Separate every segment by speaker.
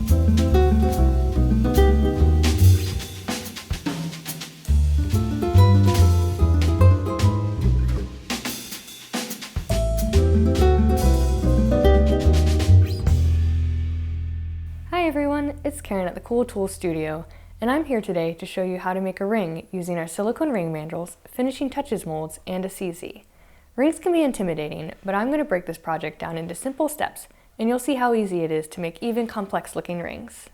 Speaker 1: Hi everyone, it's Karen at the Cool Tools Studio, and I'm here today to show you how to make a ring using our silicone ring mandrels, finishing touches molds, and a CZ. Rings can be intimidating, but I'm going to break this project down into simple steps, and you'll see how easy it is to make even complex looking rings.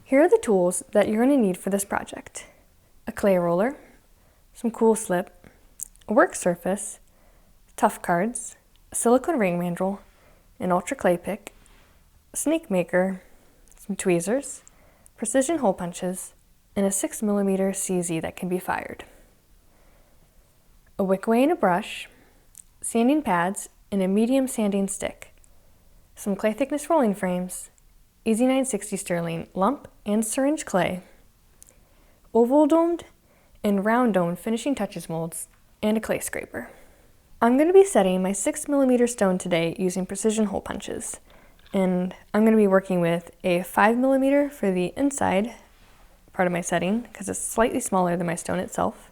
Speaker 1: Here are the tools that you're going to need for this project. A clay roller, some cool slip, a work surface, tough cards, a silicone ring mandrel, an ultra clay pick, a snake maker, some tweezers, precision hole punches, and a 6mm CZ that can be fired. A wickway and a brush, sanding pads, and a medium sanding stick, some clay thickness rolling frames, EZ960 sterling lump and syringe clay, oval domed and round domed finishing touches molds, and a clay scraper. I'm going to be setting my 6mm stone today using precision hole punches. And I'm going to be working with a 5mm for the inside part of my setting because it's slightly smaller than my stone itself.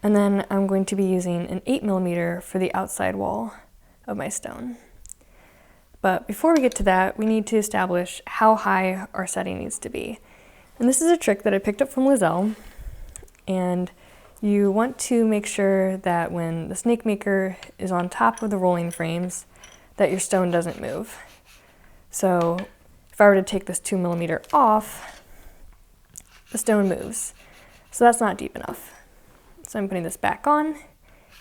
Speaker 1: And then I'm going to be using an 8mm for the outside wall of my stone. But before we get to that, we need to establish how high our setting needs to be. And this is a trick that I picked up from Lizelle. And you want to make sure that when the snake maker is on top of the rolling frames, that your stone doesn't move. So if I were to take this 2mm off, the stone moves. So that's not deep enough. So I'm putting this back on,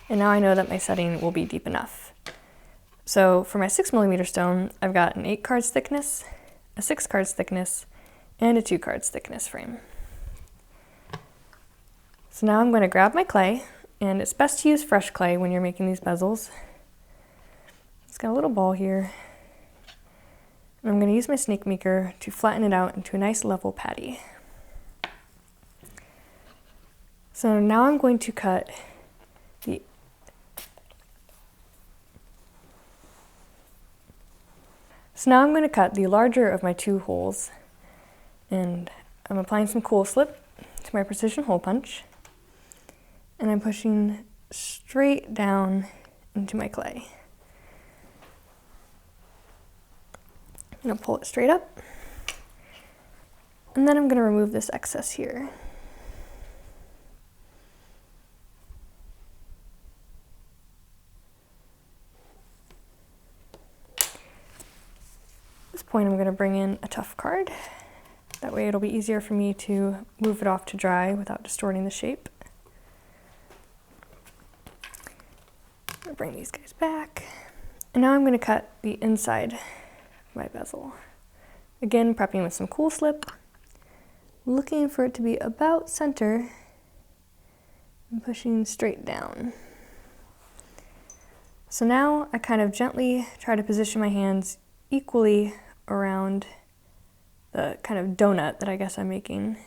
Speaker 1: and now I know that my setting will be deep enough. So for my 6mm stone, I've got an 8 cards thickness, a 6 cards thickness, and a 2 cards thickness frame. So now I'm going to grab my clay, and it's best to use fresh clay when you're making these bezels. It's got a little ball here. And I'm going to use my snake maker to flatten it out into a nice level patty. So now I'm going to cut the larger of my 2 holes, and I'm applying some cool slip to my precision hole punch, and I'm pushing straight down into my clay. I'm going to pull it straight up, and then I'm going to remove this excess here. At this point, I'm going to bring in a tough card. That way it'll be easier for me to move it off to dry without distorting the shape. I'm going to bring these guys back, and now I'm going to cut the inside my bezel. Again, prepping with some cool slip, looking for it to be about center and pushing straight down. So now I kind of gently try to position my hands equally around the kind of donut that I guess I'm making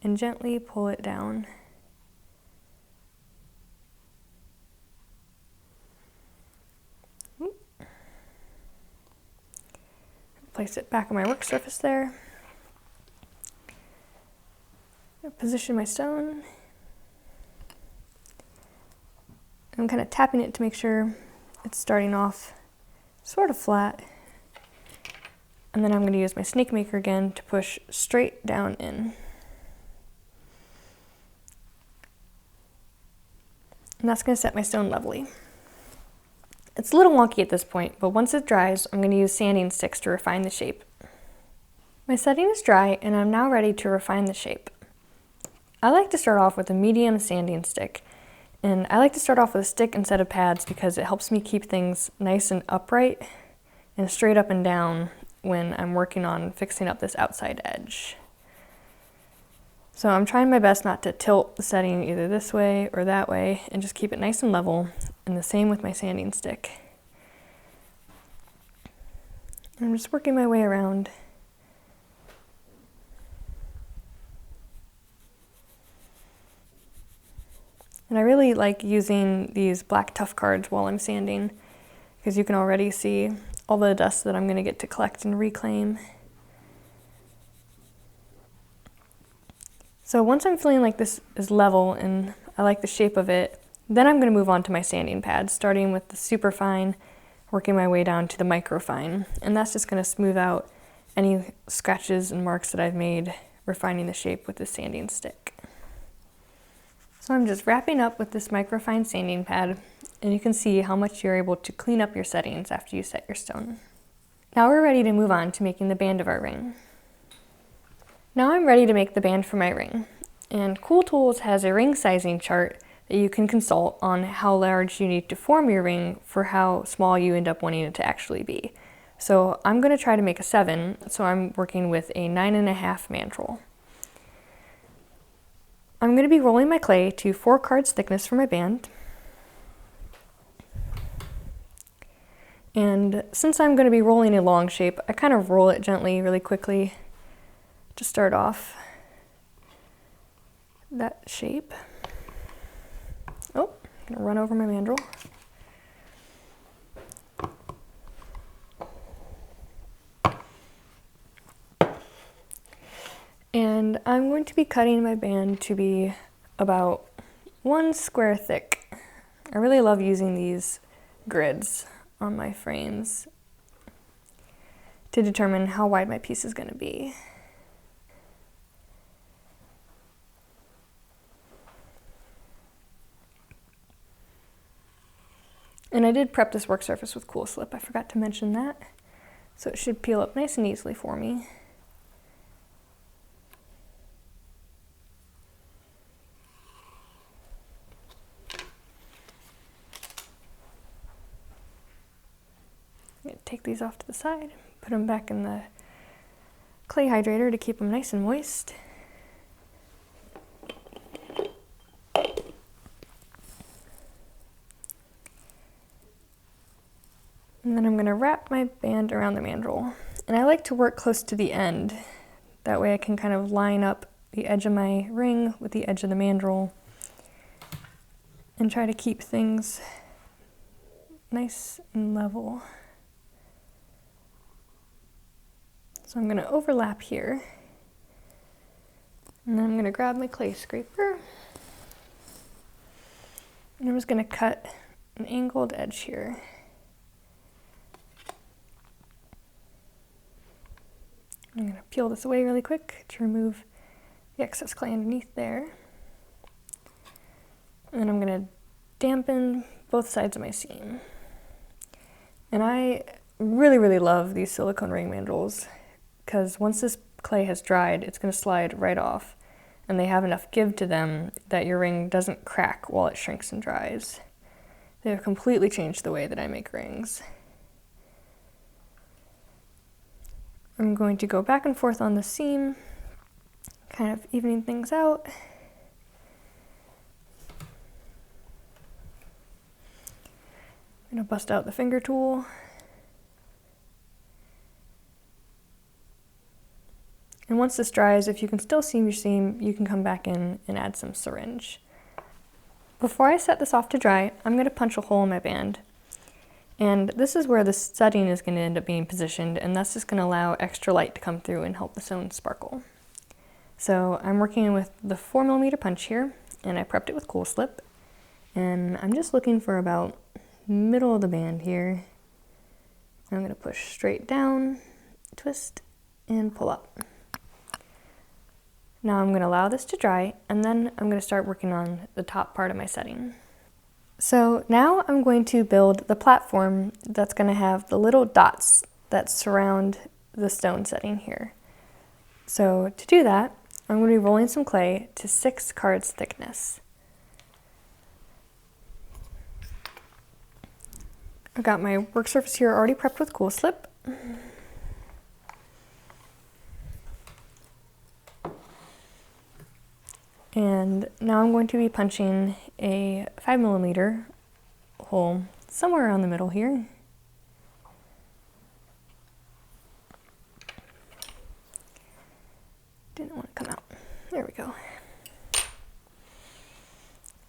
Speaker 1: and gently pull it down. Place it back on my work surface there. Position my stone. I'm kind of tapping it to make sure it's starting off sort of flat. And then I'm going to use my snake maker again to push straight down in. And that's going to set my stone levelly. It's a little wonky at this point, but once it dries, I'm going to use sanding sticks to refine the shape. My setting is dry, and I'm now ready to refine the shape. I like to start off with a medium sanding stick, and I like to start off with a stick instead of pads because it helps me keep things nice and upright and straight up and down when I'm working on fixing up this outside edge. So I'm trying my best not to tilt the setting either this way or that way and just keep it nice and level, and the same with my sanding stick. And I'm just working my way around. And I really like using these black tough cards while I'm sanding because you can already see all the dust that I'm going to get to collect and reclaim. So once I'm feeling like this is level and I like the shape of it, then I'm going to move on to my sanding pad, starting with the super fine, working my way down to the micro fine. And that's just going to smooth out any scratches and marks that I've made refining the shape with the sanding stick. So I'm just wrapping up with this microfine sanding pad, and you can see how much you're able to clean up your settings after you set your stone. Now we're ready to move on to making the band of our ring. Now I'm ready to make the band for my ring, and Cool Tools has a ring sizing chart that you can consult on how large you need to form your ring for how small you end up wanting it to actually be. So I'm going to try to make a 7, so I'm working with a 9.5 mandrel. I'm going to be rolling my clay to 4 cards thickness for my band. And since I'm going to be rolling a long shape, I kind of roll it gently, really quickly to start off that shape. Oh, I'm going to run over my mandrel. And I'm going to be cutting my band to be about 1 square thick. I really love using these grids on my frames to determine how wide my piece is going to be. And I did prep this work surface with Cool Slip. I forgot to mention that. So it should peel up nice and easily for me. I'm going to take these off to the side, put them back in the clay hydrator to keep them nice and moist. And then I'm going to wrap my band around the mandrel. And I like to work close to the end. That way I can kind of line up the edge of my ring with the edge of the mandrel and try to keep things nice and level. So I'm going to overlap here, and then I'm going to grab my clay scraper, and I'm just going to cut an angled edge here. I'm going to peel this away really quick to remove the excess clay underneath there. And then I'm going to dampen both sides of my seam. And I really love these silicone ring mandrels, because once this clay has dried, it's going to slide right off, and they have enough give to them that your ring doesn't crack while it shrinks and dries. They have completely changed the way that I make rings. I'm going to go back and forth on the seam, kind of evening things out. I'm going to bust out the finger tool. And once this dries, if you can still see your seam, you can come back in and add some syringe. Before I set this off to dry, I'm going to punch a hole in my band. And this is where the setting is going to end up being positioned, and that's just going to allow extra light to come through and help the stone sparkle. So I'm working with the 4mm punch here, and I prepped it with Cool Slip. And I'm just looking for about middle of the band here. I'm going to push straight down, twist, and pull up. Now I'm going to allow this to dry, and then I'm going to start working on the top part of my setting. So now I'm going to build the platform that's going to have the little dots that surround the stone setting here. So to do that, I'm going to be rolling some clay to 6 cards thickness. I've got my work surface here already prepped with Cool Slip. And now I'm going to be punching a 5mm hole somewhere around the middle here. Didn't want to come out. There we go.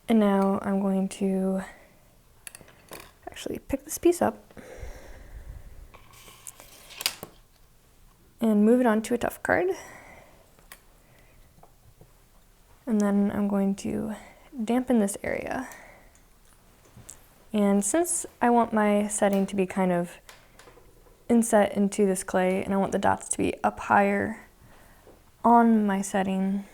Speaker 1: And now I'm going to actually pick this piece up and move it onto a tough card. And then I'm going to dampen this area. And since I want my setting to be kind of inset into this clay and I want the dots to be up higher on my setting,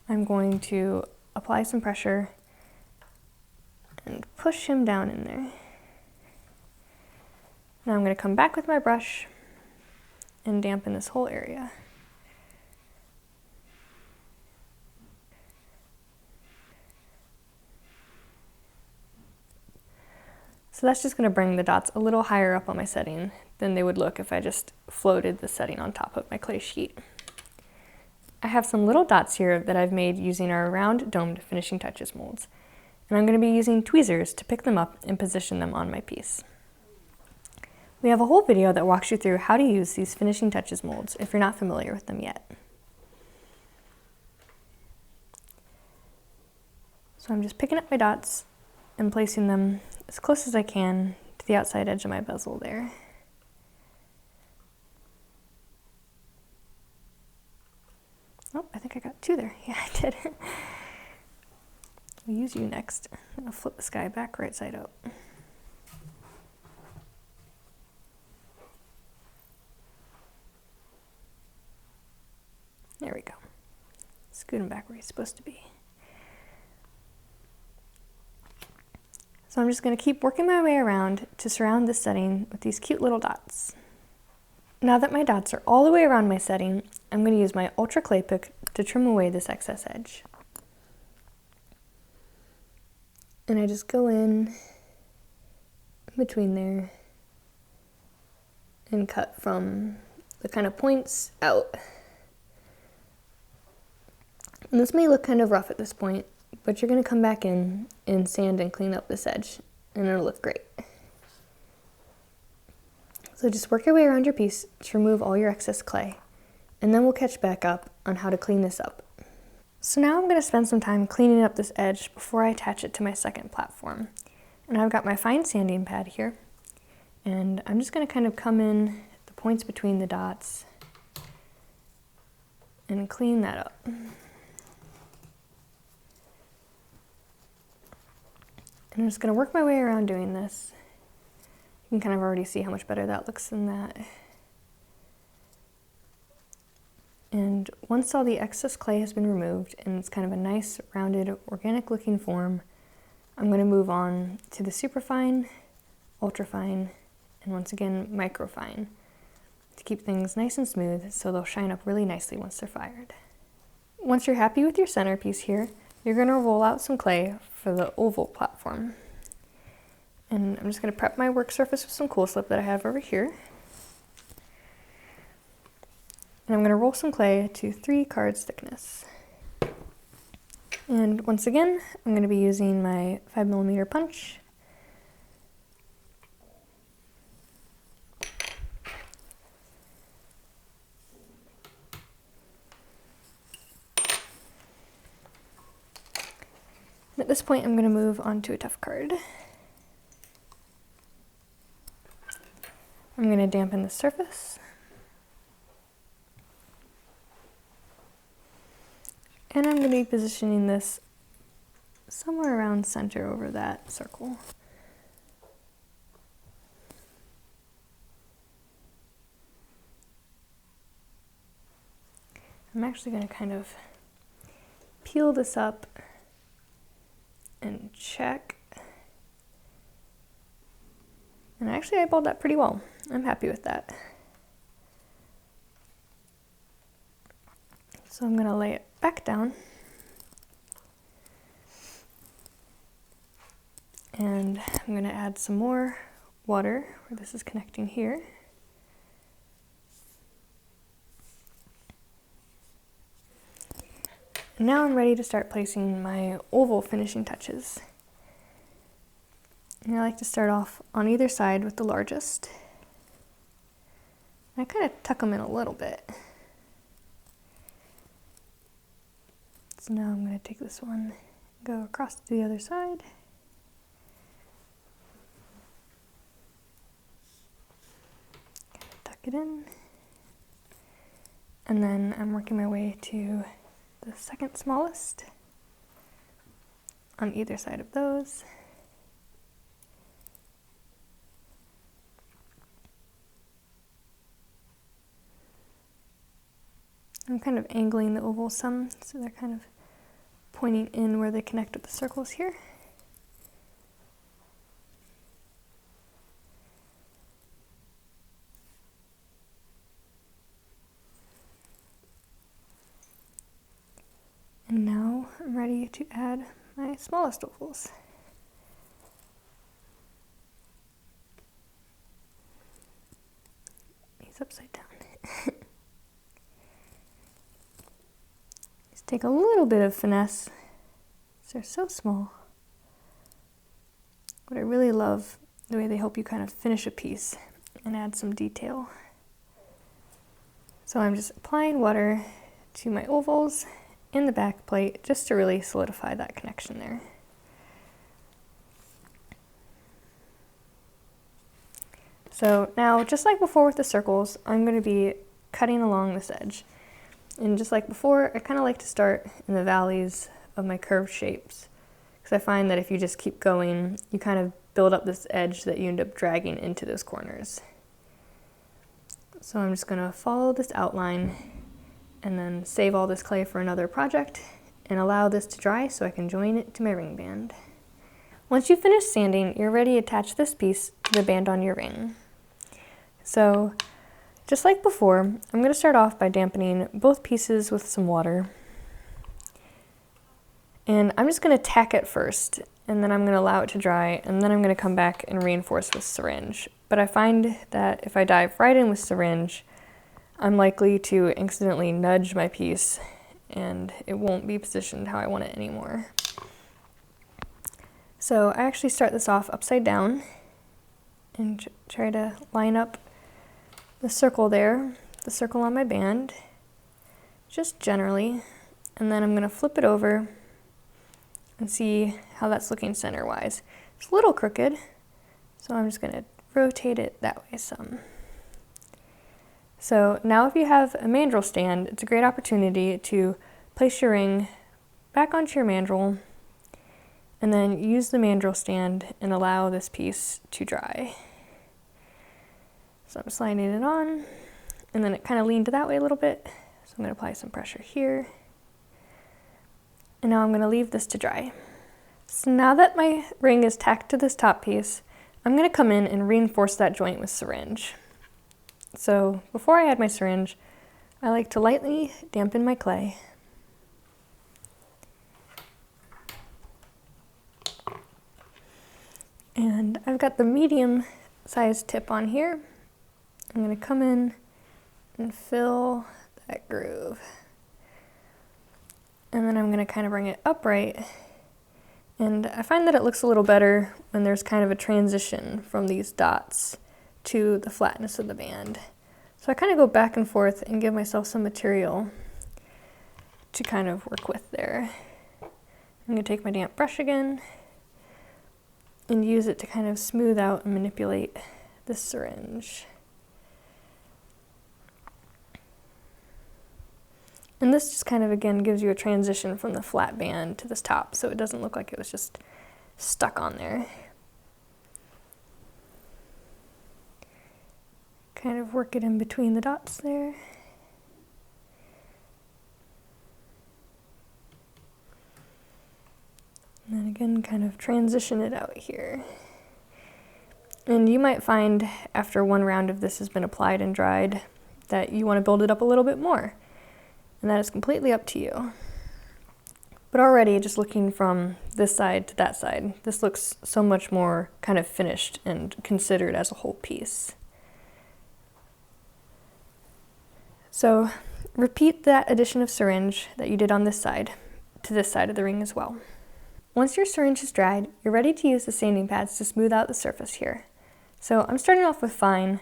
Speaker 1: I'm going to apply some pressure and push him down in there. Now I'm going to come back with my brush and dampen this whole area. So that's just going to bring the dots a little higher up on my setting than they would look if I just floated the setting on top of my clay sheet. I have some little dots here that I've made using our round domed finishing touches molds, and I'm going to be using tweezers to pick them up and position them on my piece. We have a whole video that walks you through how to use these finishing touches molds if you're not familiar with them yet. So I'm just picking up my dots and placing them as close as I can to the outside edge of my bezel there. Oh, I think I got two there. Yeah, I did. We'll use you next. I'm going to flip this guy back right side out. There we go. Scoot him back where he's supposed to be. So I'm just going to keep working my way around to surround this setting with these cute little dots. Now that my dots are all the way around my setting, I'm going to use my Ultra Clay Pick to trim away this excess edge. And I just go in between there and cut from the kind of points out. And this may look kind of rough at this point, but you're going to come back in and sand and clean up this edge, and it'll look great. So just work your way around your piece to remove all your excess clay, and then we'll catch back up on how to clean this up. So now I'm going to spend some time cleaning up this edge before I attach it to my second platform. And I've got my fine sanding pad here, and I'm just going to kind of come in the points between the dots and clean that up. And I'm just going to work my way around doing this. You can kind of already see how much better that looks than that. And once all the excess clay has been removed and it's kind of a nice, rounded, organic looking form, I'm going to move on to the superfine, ultrafine, and once again, microfine to keep things nice and smooth so they'll shine up really nicely once they're fired. Once you're happy with your centerpiece here, you're going to roll out some clay for the oval platform. And I'm just going to prep my work surface with some Cool Slip that I have over here. And I'm going to roll some clay to 3 cards thickness. And once again, I'm going to be using my 5mm punch. At this point, I'm going to move on to a tough card. I'm going to dampen the surface. And I'm going to be positioning this somewhere around center over that circle. I'm actually going to kind of peel this up and check. And actually I eyeballed that pretty well. I'm happy with that. So I'm going to lay it back down. And I'm going to add some more water where this is connecting here. And now I'm ready to start placing my oval finishing touches. And I like to start off on either side with the largest. And I kind of tuck them in a little bit. So now I'm going to take this one, go across to the other side. Tuck it in. And then I'm working my way to the the second smallest on either side of those. I'm kind of angling the ovals some, so they're kind of pointing in where they connect with the circles here. And now I'm ready to add my smallest ovals. He's upside down. These take a little bit of finesse. They're so small. But I really love the way they help you kind of finish a piece and add some detail. So I'm just applying water to my ovals in the back plate just to really solidify that connection there. So now, just like before with the circles, I'm going to be cutting along this edge. And just like before, I kind of like to start in the valleys of my curved shapes, because I find that if you just keep going, you kind of build up this edge that you end up dragging into those corners. So I'm just going to follow this outline and then save all this clay for another project and allow this to dry so I can join it to my ring band. Once you finish sanding, you're ready to attach this piece to the band on your ring. So just like before, I'm going to start off by dampening both pieces with some water. And I'm just going to tack it first, and then I'm going to allow it to dry, and then I'm going to come back and reinforce with Syringe. But I find that if I dive right in with Syringe, I'm likely to accidentally nudge my piece, and it won't be positioned how I want it anymore. So I actually start this off upside down and try to line up the circle there, the circle on my band, just generally, and then I'm going to flip it over and see how that's looking center-wise. It's a little crooked, so I'm just going to rotate it that way some. So now if you have a mandrel stand, it's a great opportunity to place your ring back onto your mandrel and then use the mandrel stand and allow this piece to dry. So I'm sliding it on, and then it kind of leaned that way a little bit, so I'm going to apply some pressure here. And now I'm going to leave this to dry. So now that my ring is tacked to this top piece, I'm going to come in and reinforce that joint with Syringe. So before I add my Syringe, I like to lightly dampen my clay. And I've got the medium sized tip on here. I'm going to come in and fill that groove. And then I'm going to kind of bring it upright. And I find that it looks a little better when there's kind of a transition from these dots to the flatness of the band. So I kind of go back and forth and give myself some material to kind of work with there. I'm going to take my damp brush again and use it to kind of smooth out and manipulate this syringe. And this just kind of, again, gives you a transition from the flat band to this top, so it doesn't look like it was just stuck on there. Kind of work it in between the dots there. And then again, kind of transition it out here. And you might find after one round of this has been applied and dried that you want to build it up a little bit more. And that is completely up to you. But already, just looking from this side to that side, this looks so much more kind of finished and considered as a whole piece. So repeat that addition of syringe that you did on this side to this side of the ring as well. Once your syringe is dried, you're ready to use the sanding pads to smooth out the surface here. So I'm starting off with fine,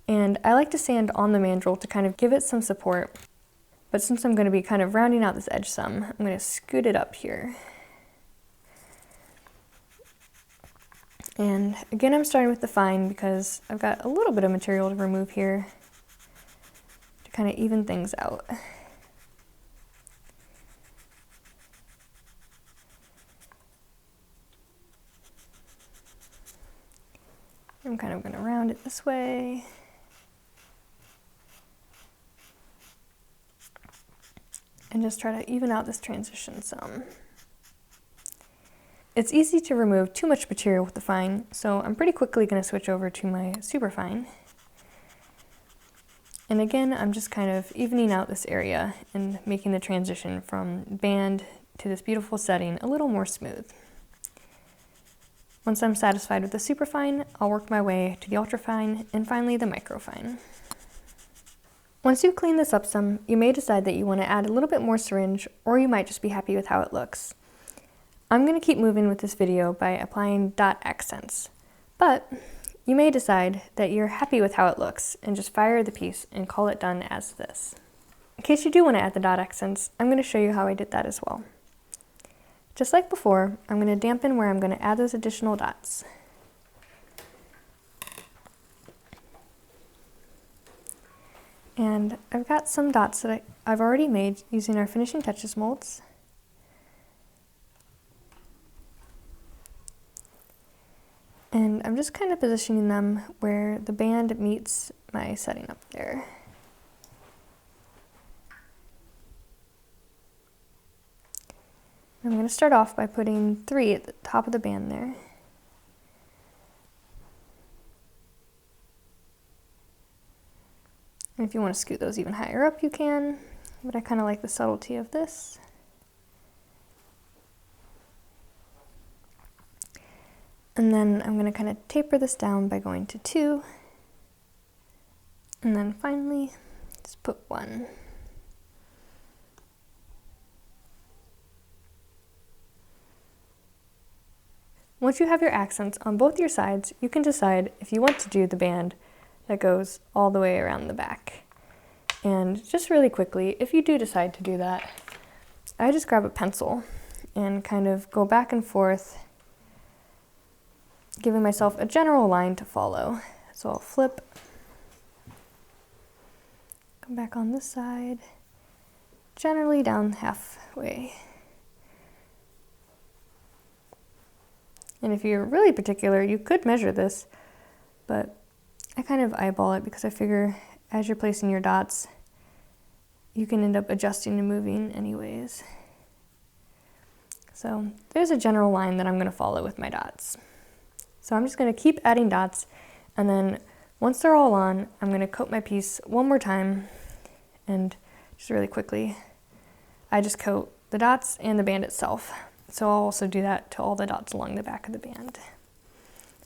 Speaker 1: and I like to sand on the mandrel to kind of give it some support. But since I'm going to be kind of rounding out this edge some, I'm going to scoot it up here. And again, I'm starting with the fine because I've got a little bit of material to remove here to kind of even things out. I'm kind of going to round it this way. And just try to even out this transition some. It's easy to remove too much material with the fine, so I'm pretty quickly going to switch over to my super fine. And again, I'm just kind of evening out this area and making the transition from band to this beautiful setting a little more smooth. Once I'm satisfied with the superfine, I'll work my way to the ultrafine and finally the microfine. Once you've cleaned this up some, you may decide that you want to add a little bit more syringe, or you might just be happy with how it looks. I'm going to keep moving with this video by applying dot accents, but you may decide that you're happy with how it looks and just fire the piece and call it done as this. In case you do want to add the dot accents, I'm going to show you how I did that as well. Just like before, I'm going to dampen where I'm going to add those additional dots. And I've got some dots that I've already made using our finishing touches molds. And I'm just kind of positioning them where the band meets my setting up there. I'm going to start off by putting 3 at the top of the band there. And if you want to scoot those even higher up, you can, but I kind of like the subtlety of this. And then I'm going to kind of taper this down by going to 2. And then finally, just put 1. Once you have your accents on both your sides, you can decide if you want to do the band that goes all the way around the back. And just really quickly, if you do decide to do that, I just grab a pencil and kind of go back and forth, giving myself a general line to follow. So I'll flip, come back on this side, generally down halfway. And if you're really particular, you could measure this, but I kind of eyeball it because I figure as you're placing your dots, you can end up adjusting and moving anyways. So there's a general line that I'm going to follow with my dots. So I'm just going to keep adding dots, and then once they're all on, I'm going to coat my piece one more time, and just really quickly, I just coat the dots and the band itself. So I'll also do that to all the dots along the back of the band.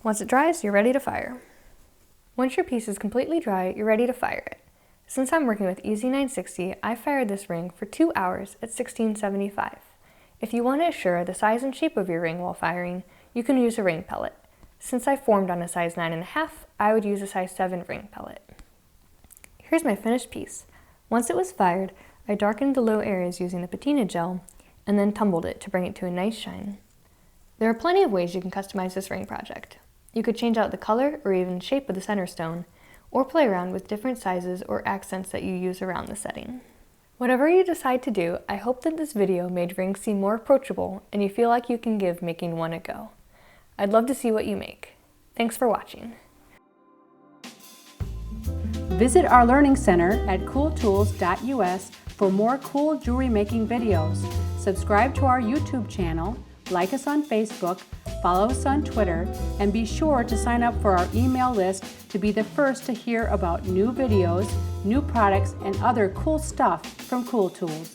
Speaker 1: Once it dries, you're ready to fire. Once your piece is completely dry, you're ready to fire it. Since I'm working with EZ960, I fired this ring for 2 hours at 1675. If you want to assure the size and shape of your ring while firing, you can use a ring pellet. Since I formed on a size 9.5, I would use a size 7 ring pellet. Here's my finished piece. Once it was fired, I darkened the low areas using the patina gel, and then tumbled it to bring it to a nice shine. There are plenty of ways you can customize this ring project. You could change out the color or even shape of the center stone, or play around with different sizes or accents that you use around the setting. Whatever you decide to do, I hope that this video made rings seem more approachable and you feel like you can give making one a go. I'd love to see what you make. Thanks for watching.
Speaker 2: Visit our Learning Center at cooltools.us for more cool jewelry making videos. Subscribe to our YouTube channel, like us on Facebook, follow us on Twitter, and be sure to sign up for our email list to be the first to hear about new videos, new products, and other cool stuff from Cool Tools.